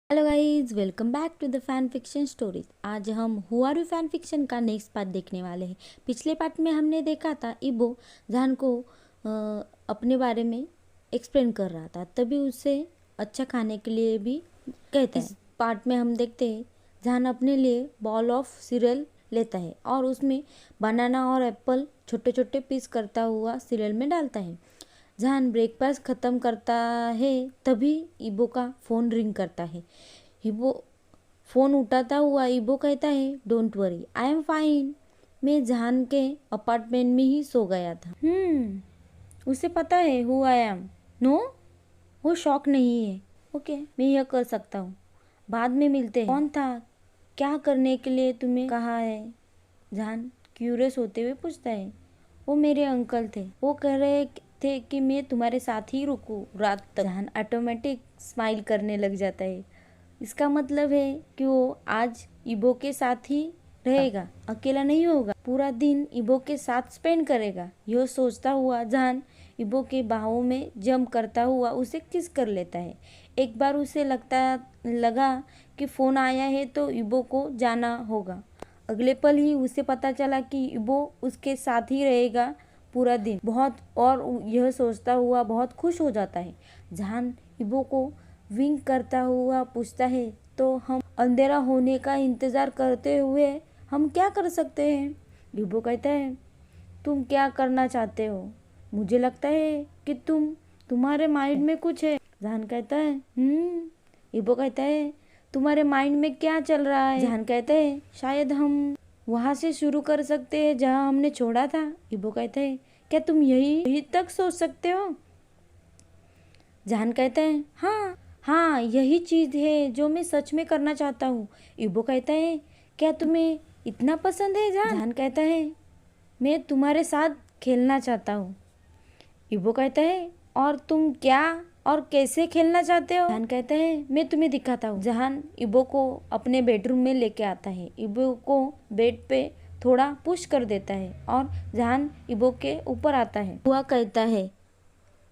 Hello guys, welcome back to the fan fiction stories. आज हम who are you fan fiction का next part देखने वाले हैं। पिछले पार्ट में हमने देखा था इबो जहान को अपने बारे में एक्सप्लेन कर रहा था, तभी उसे अच्छा खाने के लिए भी कहता है। इस पार्ट में हम देखते हैं जहान अपने लिए बॉल ऑफ सीरियल लेता है और उसमें बनाना और एप्पल छोटे छोटे पीस करता हुआ सीरियल में डालता है। जहान ब्रेकफास्ट ख़त्म करता है तभी इबो का फ़ोन रिंग करता है। इबो फ़ोन उठाता हुआ इबो कहता है, don't worry, I am fine. मैं जहान के अपार्टमेंट में ही सो गया था। उसे पता है हु आई एम। नो, वो शौक नहीं है। ओके, मैं यह कर सकता हूँ, बाद में मिलते हैं। कौन था, क्या करने के लिए तुम्हें कहा है? जहान क्यूरियस होते हुए पूछता है। वो मेरे अंकल थे, वो कह रहे थे कि मैं तुम्हारे साथ ही रुकूं रात तक। जहान ऑटोमेटिक स्माइल करने लग जाता है। इसका मतलब है कि वो आज इबो के साथ ही रहेगा, अकेला नहीं होगा, पूरा दिन इबो के साथ स्पेंड करेगा। यह सोचता हुआ जहान इबो के बाहों में जंप करता हुआ उसे किस कर लेता है। एक बार उसे लगा कि फ़ोन आया है तो इबो को जाना होगा। अगले पल ही उसे पता चला कि इबो उसके साथ ही रहेगा पूरा दिन। और यह सोचता हुआ बहुत खुश हो जाता है। जहान इबो को विंक करता हुआ पूछता है, तो हम अंधेरा होने का इंतज़ार करते हुए हम क्या कर सकते हैं? इबो कहता है, तुम क्या करना चाहते हो? मुझे लगता है कि तुम्हारे माइंड में कुछ है। जहान कहता है इबो कहता है, तुम्हारे माइंड में क्या चल रहा है? जहान कहता है, शायद हम वहाँ से शुरू कर सकते हैं जहाँ हमने छोड़ा था। इबो कहता है, क्या तुम यही तक सोच सकते हो? जहान कहता है, हाँ, यही चीज़ है जो मैं सच में करना चाहता हूँ। इबो कहता है, क्या तुम्हें इतना पसंद है? जहान कहता है, मैं तुम्हारे साथ खेलना चाहता हूँ। इबो कहता है, और तुम क्या और कैसे खेलना चाहते हो? जहान कहता है, मैं तुम्हें दिखाता हूँ। जहान इबो को अपने बेडरूम में लेके आता है। इबो को बेड पे थोड़ा पुश कर देता है और जहान इबो के ऊपर आता है। हुआ कहता है,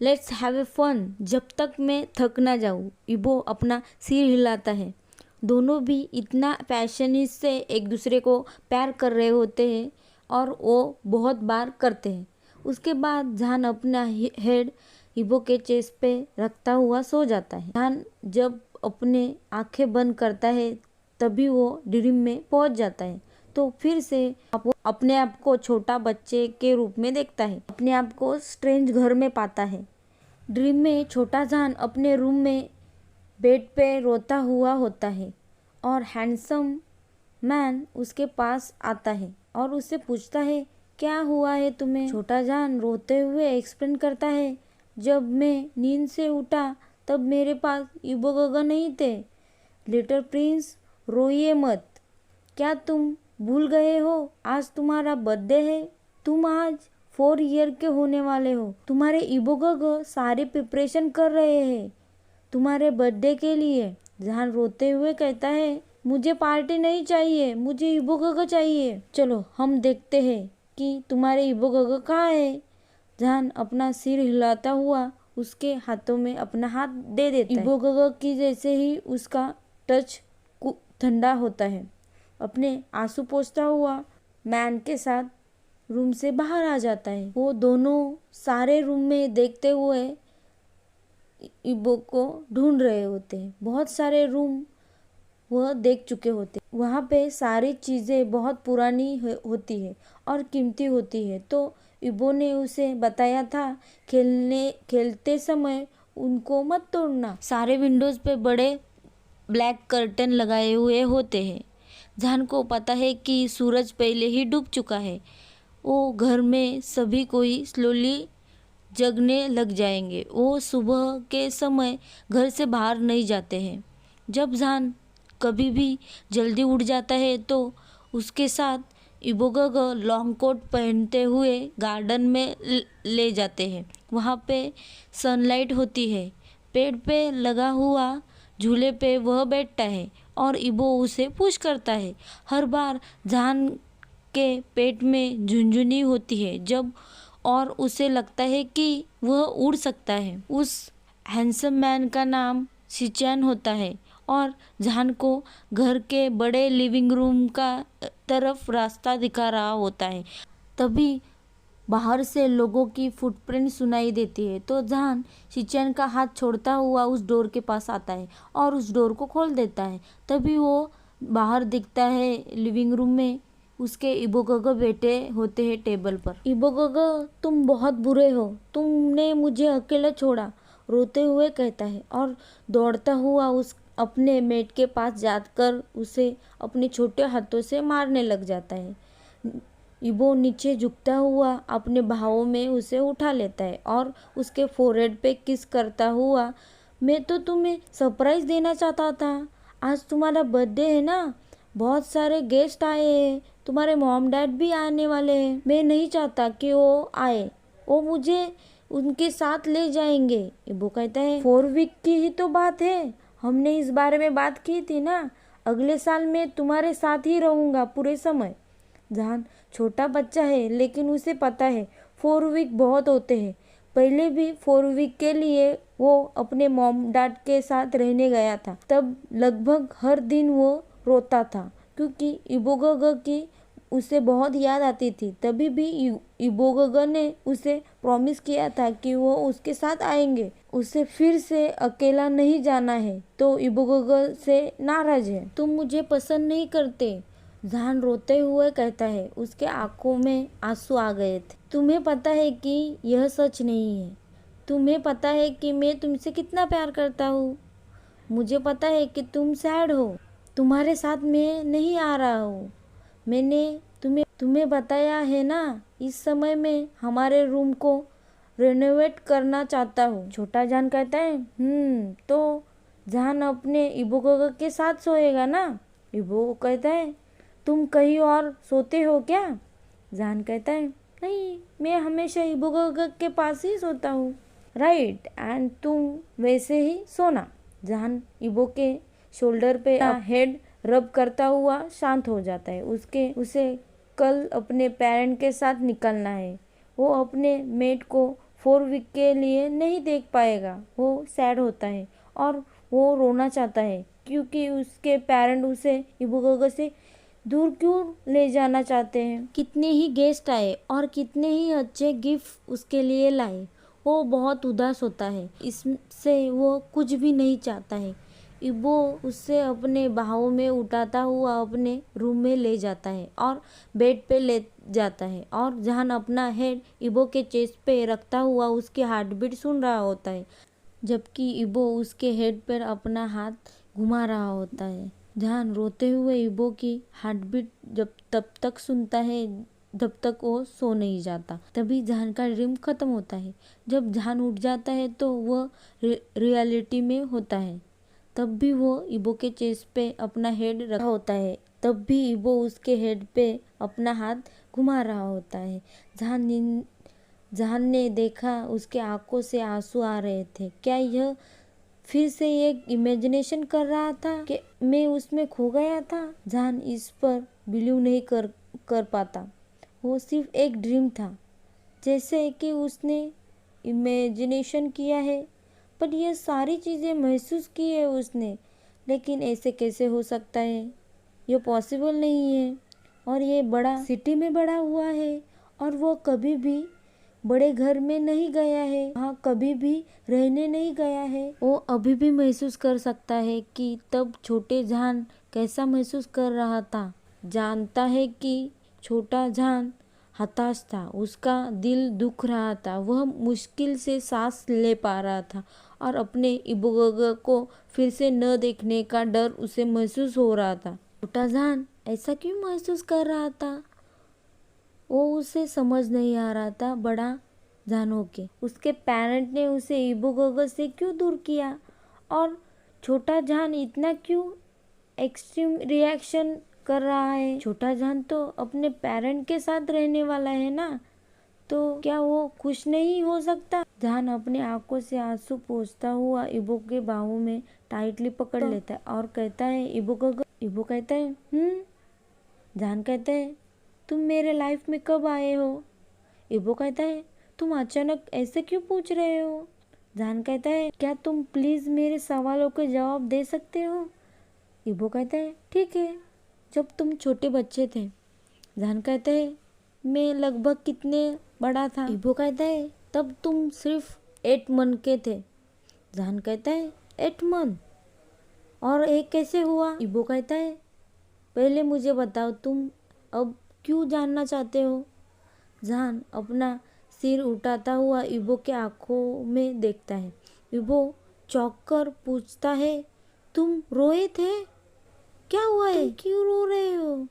लेट्स हैव ए फन, जब तक मैं थक ना जाऊँ। इबो अपना सिर हिलाता है। दोनों भी इतना पैशनेट से एक दूसरे को प्यार कर रहे होते हैं और वो बहुत बार करते हैं। उसके बाद जहान अपना हेड इबो के चेस्ट पे रखता हुआ सो जाता है। जहान जब अपने आंखें बंद करता है तभी वो ड्रीम में पहुंच जाता है। तो फिर से अपने आप को छोटा बच्चे के रूप में देखता है। अपने आप को स्ट्रेंज घर में पाता है। ड्रीम में छोटा जहान अपने रूम में बेड पे रोता हुआ होता है और हैंडसम मैन उसके पास आता है और उससे पूछता है, क्या हुआ है तुम्हें? छोटा जहान रोते हुए एक्सप्लेन करता है, जब मैं नींद से उठा तब मेरे पास इबो गगा नहीं थे। लिटिल प्रिंस, रोइए मत। क्या तुम भूल गए हो आज तुम्हारा बर्थडे है? तुम आज 4 ईयर के होने वाले हो। तुम्हारे इबो गगा सारे प्रिपरेशन कर रहे हैं तुम्हारे बर्थडे के लिए। जहान रोते हुए कहता है, मुझे पार्टी नहीं चाहिए, मुझे इबो गगा चाहिए। चलो हम देखते हैं कि तुम्हारे इबो गगा कहाँ है। जहान अपना सिर हिलाता हुआ उसके हाथों में अपना हाथ दे देता है। इबो गगा की जैसे ही उसका टच ठंडा होता है, अपने आंसू पोंछता हुआ मैन के साथ रूम से बाहर आ जाता है। वो दोनों सारे रूम में देखते हुए इबो को ढूंढ रहे होते हैं। बहुत सारे रूम वह देख चुके होते। वहाँ पे सारी चीज़ें बहुत पुरानी होती है और कीमती होती है। तो इबो ने उसे बताया था, खेलते समय उनको मत तोड़ना। सारे विंडोज़ पे बड़े ब्लैक कर्टन लगाए हुए होते हैं। जहान को पता है कि सूरज पहले ही डूब चुका है। वो घर में सभी कोई स्लोली जगने लग जाएंगे। वो सुबह के समय घर से बाहर नहीं जाते हैं। जब जहान कभी भी जल्दी उठ जाता है तो उसके साथ इबो गगा लॉन्ग कोट पहनते हुए गार्डन में ले जाते हैं। वहाँ पे सनलाइट होती है। पेड़ पे लगा हुआ झूले पे वह बैठता है और इबो उसे पुश करता है। हर बार जहान के पेट में झुनझुनी होती है जब और उसे लगता है कि वह उड़ सकता है। उस हैंडसम मैन का नाम शिचैन होता है और जहान को घर के बड़े लिविंग रूम का तरफ रास्ता दिखा रहा होता है। तभी बाहर से लोगों की फुटप्रिंट सुनाई देती है तो जहान शिनचैन का हाथ छोड़ता हुआ उस डोर के पास आता है और उस डोर को खोल देता है। तभी वो बाहर दिखता है लिविंग रूम में उसके इबोगोगो बैठे होते हैं टेबल पर। इबोगोगो, तुम बहुत बुरे हो, तुमने मुझे अकेला छोड़ा, रोते हुए कहता है और दौड़ता हुआ उस अपने मेट के पास जाकर उसे अपने छोटे हाथों से मारने लग जाता है। इबो नीचे झुकता हुआ अपने भावों में उसे उठा लेता है और उसके फोरहेड पे किस करता हुआ, मैं तो तुम्हें सरप्राइज देना चाहता था, आज तुम्हारा बर्थडे है ना, बहुत सारे गेस्ट आए हैं, तुम्हारे मॉम डैड भी आने वाले हैं, मैं नहीं चाहता कि वो आए, वो मुझे उनके साथ ले जाएंगे। इबो कहता है 4 वीक की ही तो बात है, हमने इस बारे में बात की थी ना, अगले साल मैं तुम्हारे साथ ही रहूँगा पूरे समय। जहान छोटा बच्चा है लेकिन उसे पता है 4 वीक बहुत होते हैं। पहले भी 4 वीक के लिए वो अपने मॉम डैड के साथ रहने गया था, तब लगभग हर दिन वो रोता था क्योंकि इबोगोगो की उसे बहुत याद आती थी। तभी भी इबोगोगो ने उसे प्रॉमिस किया था कि वो उसके साथ आएंगे, उसे फिर से अकेला नहीं जाना है। तो इबोगोगो से नाराज है, तुम मुझे पसंद नहीं करते, जहान रोते हुए कहता है, उसके आंखों में आंसू आ गए थे। तुम्हें पता है कि यह सच नहीं है, तुम्हें पता है कि मैं तुमसे कितना प्यार करता हूँ, मुझे पता है कि तुम सैड हो, तुम्हारे साथ मैं नहीं आ रहा हूँ, मैंने तुम्हें बताया है ना, इस समय में हमारे रूम को रेनोवेट करना चाहता हूँ। छोटा जान कहता है तो जहान अपने इबोगोगो के साथ सोएगा ना। इबो कहता है तुम कहीं और सोते हो क्या? जान कहता है नहीं, मैं हमेशा इबोगोगो के पास ही सोता हूँ। राइट, एंड तुम वैसे ही सोना। जान इबो के शोल्डर पे हेड रब करता हुआ शांत हो जाता है। उसे कल अपने पेरेंट के साथ निकलना है, वो अपने मेट को 4 वीक के लिए नहीं देख पाएगा। वो सैड होता है और वो रोना चाहता है क्योंकि उसके पेरेंट उसे इबोगोगो से दूर क्यों ले जाना चाहते हैं। कितने ही गेस्ट आए और कितने ही अच्छे गिफ्ट उसके लिए लाए, वो बहुत उदास होता है, इससे वो कुछ भी नहीं चाहता है। इबो उससे अपने बाहों में उठाता हुआ अपने रूम में ले जाता है और बेड पे ले जाता है और जहान अपना हेड इबो के चेस्ट पे रखता हुआ उसकी हार्ट बीट सुन रहा होता है, जबकि इबो उसके हेड पर अपना हाथ घुमा रहा होता है। जहान रोते हुए इबो की हार्टबीट जब तब तक सुनता है जब तक वो सो नहीं जाता। तभी जहान का ड्रीम खत्म होता है। जब जहान उठ जाता है तो वह रियलिटी में होता है। तब भी वो इबो के चेस्ट पे अपना हेड रखा होता है, तब भी इबो उसके हेड पे अपना हाथ घुमा रहा होता है। जहान ने देखा उसके आंखों से आंसू आ रहे थे। क्या यह फिर से एक इमेजिनेशन कर रहा था कि मैं उसमें खो गया था? जहान इस पर बिलीव नहीं कर पाता। वो सिर्फ एक ड्रीम था, जैसे कि उसने इमेजिनेशन किया है, पर यह सारी चीज़ें महसूस की है उसने। लेकिन ऐसे कैसे हो सकता है? यह पॉसिबल नहीं है। और ये बड़ा सिटी में बड़ा हुआ है और वो कभी भी बड़े घर में नहीं गया है, वहाँ कभी भी रहने नहीं गया है। वो अभी भी महसूस कर सकता है कि तब छोटे जहान कैसा महसूस कर रहा था। जानता है कि छोटा जहान हताश था, उसका दिल दुख रहा था, वह मुश्किल से सांस ले पा रहा था और अपने इबोगोगो को फिर से न देखने का डर उसे महसूस हो रहा था। छोटा जहान ऐसा क्यों महसूस कर रहा था, वो उसे समझ नहीं आ रहा था। बड़ा जान होके उसके पेरेंट ने उसे इबोगोगो से क्यों दूर किया और छोटा जहान इतना क्यों एक्सट्रीम रिएक्शन कर रहा है? छोटा जहान तो अपने पेरेंट के साथ रहने वाला है ना, तो क्या वो खुश नहीं हो सकता? जहान अपने आंखों से आंसू पोंछता हुआ इबो के बाहों में टाइटली पकड़ लेता है और कहता है इबोगोगो। इबो कहता है जहान कहता है तुम मेरे लाइफ में कब आए हो? इबो कहता है तुम अचानक ऐसे क्यों पूछ रहे हो? जहान कहता है क्या तुम प्लीज़ मेरे सवालों के जवाब दे सकते हो। इबो कहता है ठीक है। जब तुम छोटे बच्चे थे। जहान कहता है मैं लगभग कितने बड़ा था। इबो कहता है तब तुम सिर्फ 8 मन के थे। जहान कहता है 8 मन और एक कैसे हुआ। इबो कहता है पहले मुझे बताओ तुम अब क्यों जानना चाहते हो। जहान अपना सिर उठाता हुआ इबो के आंखों में देखता है। इबो चौंक कर पूछता है तुम रोए थे, क्या हुआ है, क्यों रो रहे हो।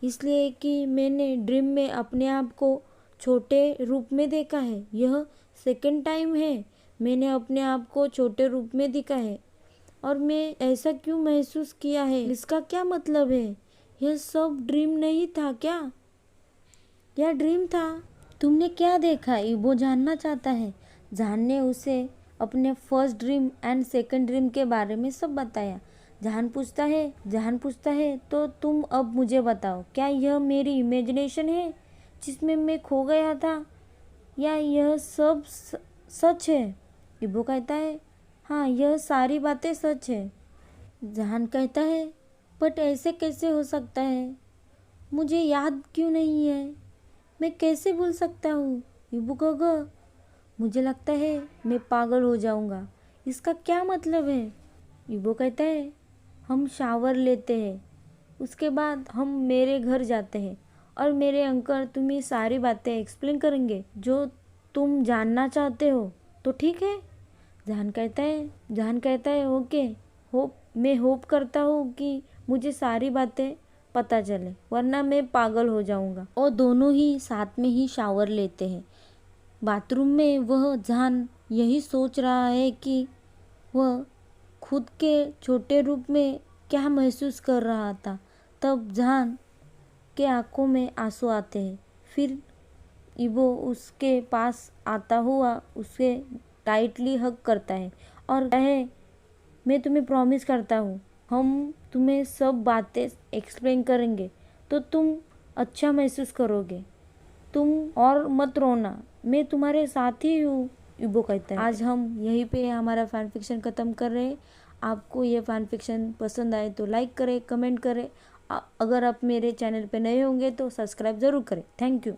इसलिए कि मैंने ड्रीम में अपने आप को छोटे रूप में देखा है। यह सेकंड टाइम है मैंने अपने आप को छोटे रूप में देखा है और मैं ऐसा क्यों महसूस किया है, इसका क्या मतलब है। यह सब ड्रीम नहीं था क्या, यह ड्रीम था। तुमने क्या देखा, इबो जानना चाहता है। जहान ने उसे अपने first dream and second dream के बारे में सब बताया। जहान पूछता है तो तुम अब मुझे बताओ क्या यह मेरी इमेजिनेशन है जिसमें मैं खो गया था या यह सब सच है। इबो कहता है हाँ यह सारी बातें सच है। जहान कहता है बट ऐसे कैसे हो सकता है, मुझे याद क्यों नहीं है, मैं कैसे भूल सकता हूँ। इबो कहगा मुझे लगता है मैं पागल हो जाऊँगा, इसका क्या मतलब है। इबो कहता है हम शावर लेते हैं, उसके बाद हम मेरे घर जाते हैं और मेरे अंकल तुम्हें सारी बातें एक्सप्लेन करेंगे जो तुम जानना चाहते हो, तो ठीक है। जहान कहता है ओके, मैं होप करता हूँ कि मुझे सारी बातें पता चले वरना मैं पागल हो जाऊँगा। और दोनों ही साथ में ही शावर लेते हैं। बाथरूम में वह जहान यही सोच रहा है कि वह खुद के छोटे रूप में क्या महसूस कर रहा था। तब जहान के आंखों में आंसू आते हैं। फिर इबो उसके पास आता हुआ उसे टाइटली हग करता है और कहे मैं तुम्हें प्रॉमिस करता हूँ हम तुम्हें सब बातें एक्सप्लेन करेंगे तो तुम अच्छा महसूस करोगे, तुम और मत रोना, मैं तुम्हारे साथ ही हूँ। इबो कहता है आज हम यहीं पे हमारा फैन फिक्शन ख़त्म कर रहे हैं। आपको ये फैन फिक्शन पसंद आए तो लाइक करें, कमेंट करें। अगर आप मेरे चैनल पे नए होंगे तो सब्सक्राइब ज़रूर करें। Thank you.